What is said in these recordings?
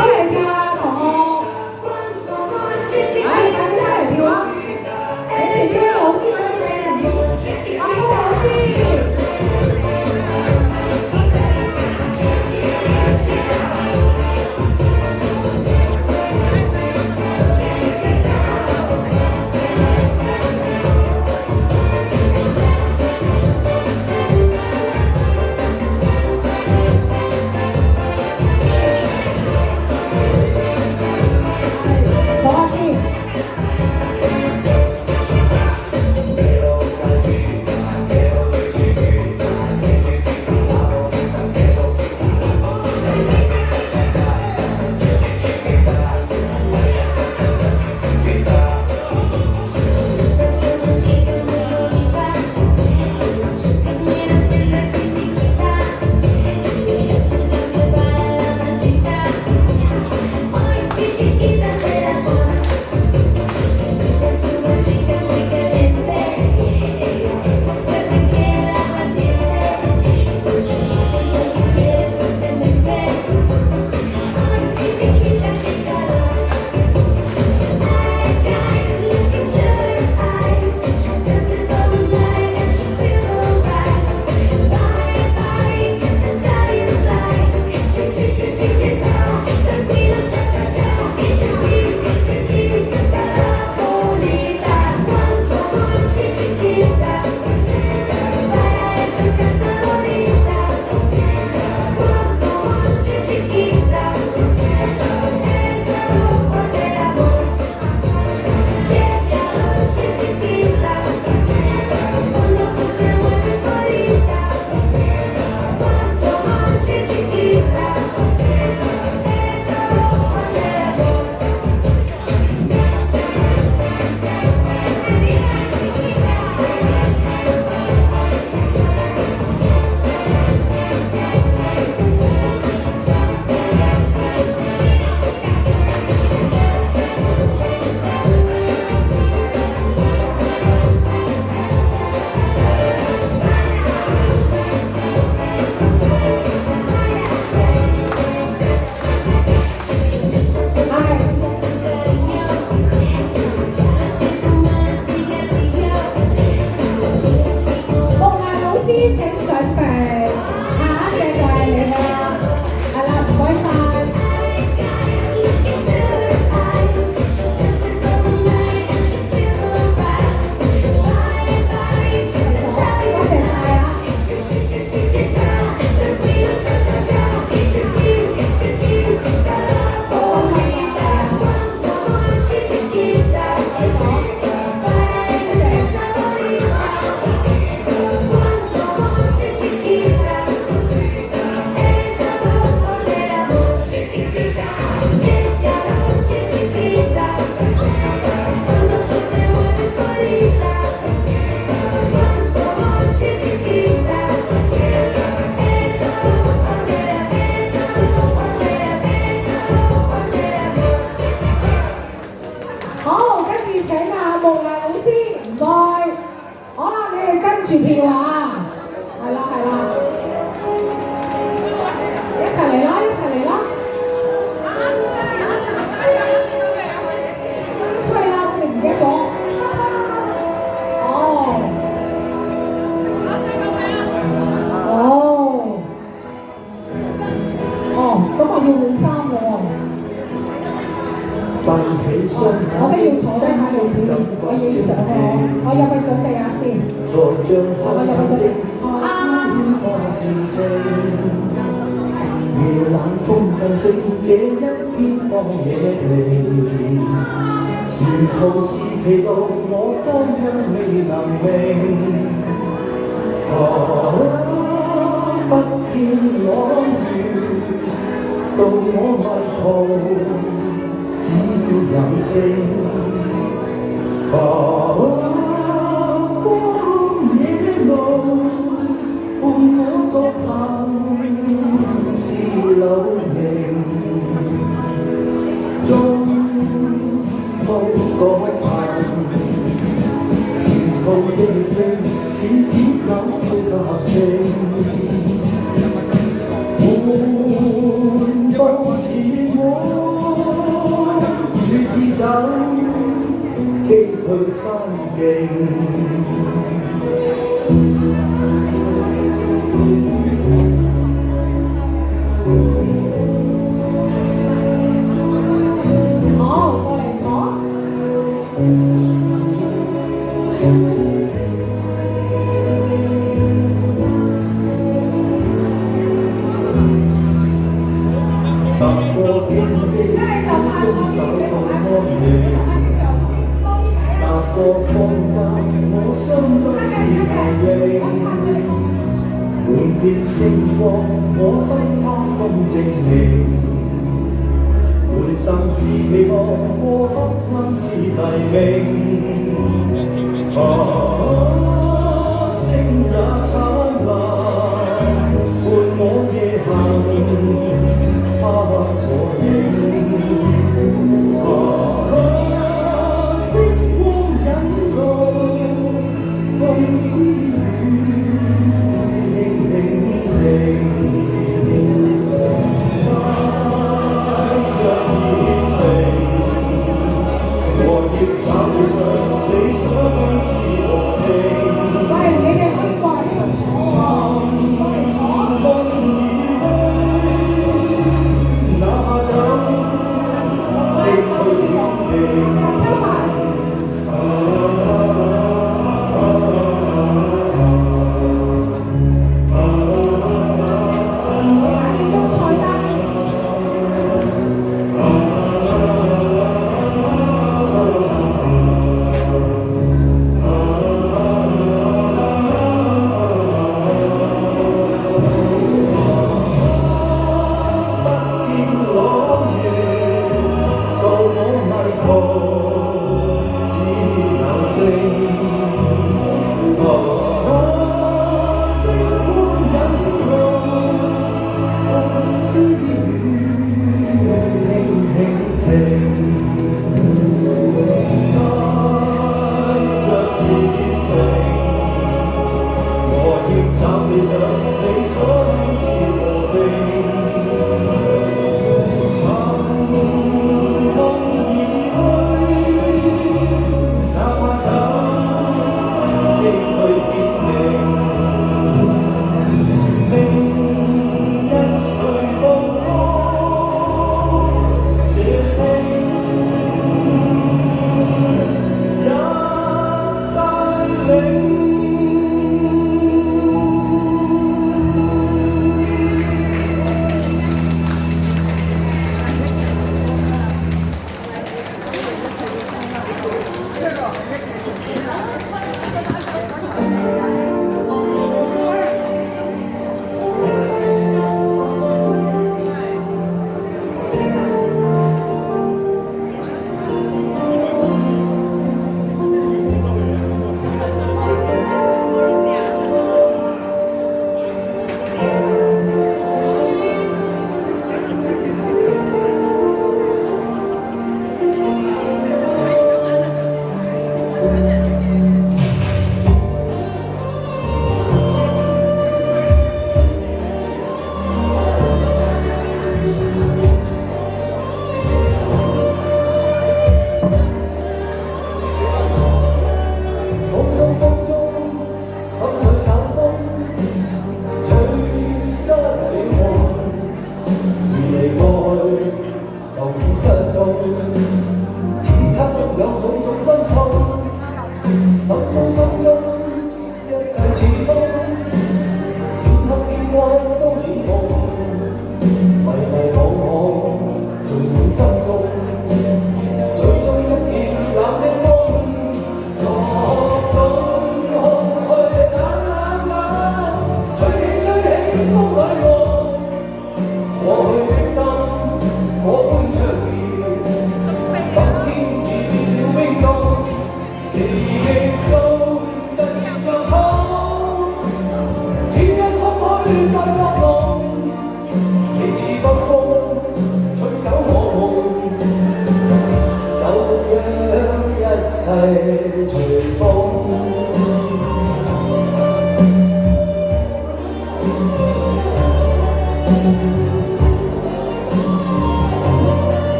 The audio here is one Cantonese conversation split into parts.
嚟跳啊，同學！哎，快啲出嚟跳啊！你姐姐老師嗰啲咩人要？阿峰老師。換到似我。好，過嚟坐。踏過荊棘，終找到安靜。踏過荒間，我心不是泥濘。滿天星光，我不怕風正勁。滿心是期望，過黑暗是黎明。星也燦爛，伴我夜行。他我影，星光引路，風之雨，輕輕停。將熱情，我要找上你所當時樂境。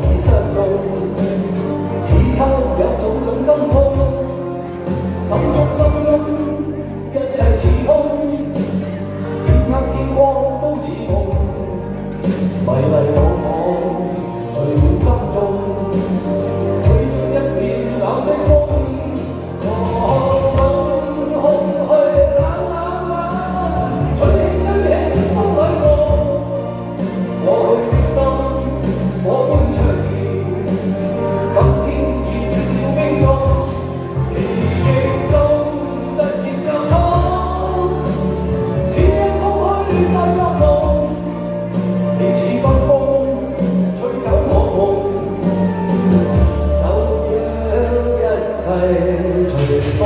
已相中，此刻有種種心痛，心中一切似空，天黑天光都似夢，迷惘聚滿心中，吹進一片冷的風，我想空虛冷，吹起風裏過去的心我般長遠，今天已變了冰凍，記憶中突然又痛，只因空虛在作弄，你似北風吹走我夢，就讓一切隨風。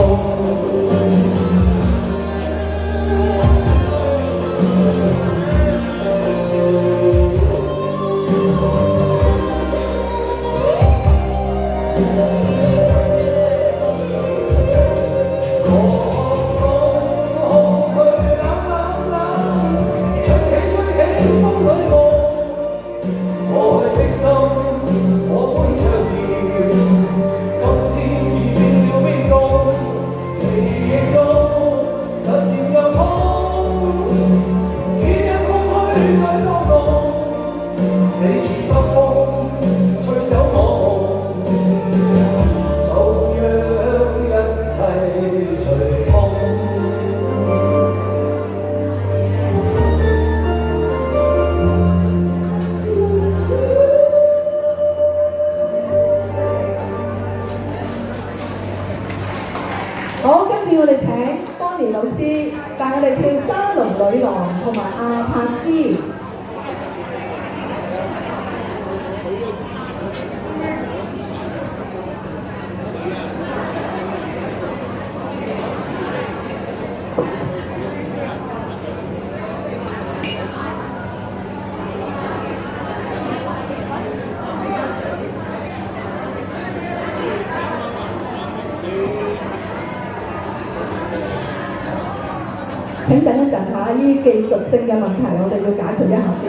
好，跟住我哋請邦尼老師帶我哋跳沙龍女郎同埋阿柏芝。請等一陣下，呢技術性嘅問題我哋要解決一下先。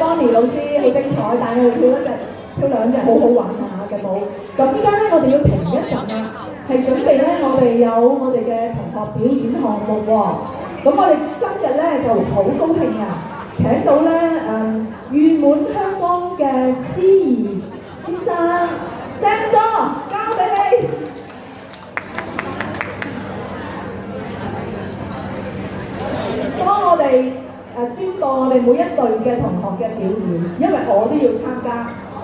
Bonnie 老師好精彩，但係我哋跳兩隻好好玩下嘅舞。咁依家咧，我哋要停一陣啦，係準備咧，我哋有我哋嘅同學表演項目喎。咁我哋今日咧就好高興啊！請到咧譽滿香港嘅司儀先生 Sam 哥，交俾你。當我哋宣佈我哋每一隊嘅同學嘅表演，因為我都要參加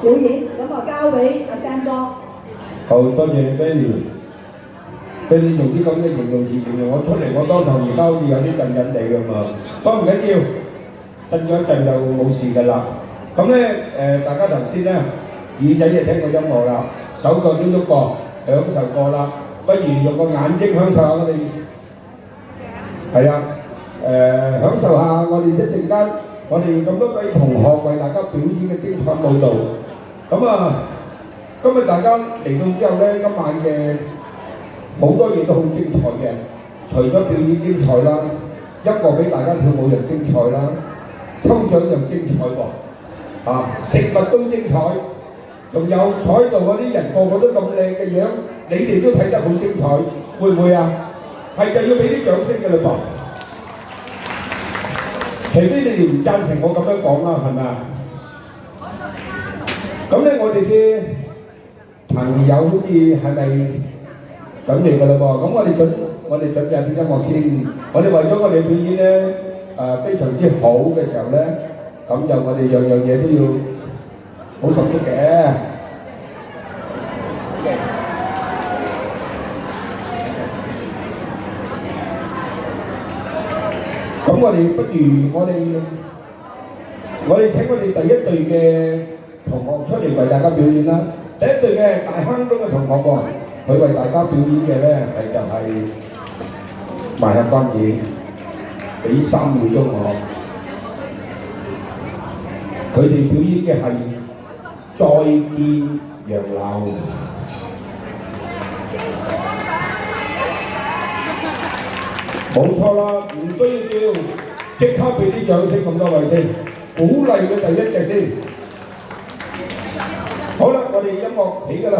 表演，咁啊交俾阿 Sam 哥。好多謝 Benny。Benny 用啲咁嘅形容詞形容我出嚟，我當堂而家好似有啲震震地咁啊！不過唔緊要，震咗一陣就冇事㗎啦。咁咧大家頭先咧耳仔就聽過音樂啦，手腳都喐過，享受過啦。不如用個眼睛享受下我哋，係啊，享受下我哋一陣間，我哋咁多位同學為大家表演嘅精彩舞蹈。咁啊，今日大家嚟到之後咧，今晚嘅好多嘢都好精彩嘅，除咗表演精彩啦，一個俾大家跳舞又精彩啦，抽獎又精彩喎，食物都精彩，仲有坐喺度嗰啲人個個都咁靚嘅樣，你哋都睇得好精彩，會唔會啊？係就要俾啲掌聲嘅嘞噃，除非你哋唔贊成我咁樣講啦，係咪啊？咁咧，我哋嘅朋友好似係咪準備㗎啦噃？咁我哋準備下啲音樂先。我哋為咗我哋表演咧非常之好嘅時候咧，咁就我哋樣樣嘢都要好熟悉嘅。咁我哋不如我哋請我哋第一隊嘅同學出嚟為大家表演啦。第一隊嘅大坑東嘅同學喎，佢為大家表演嘅咧就係賣下關子，俾3秒鐘我。佢哋表演嘅係再見洋樓。冇錯啦，唔需要叫，即刻俾啲掌聲咁多位先，鼓勵佢第一隻先。好啦，我哋音樂起㗎啦。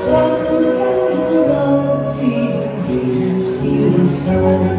春風又似月消瘦。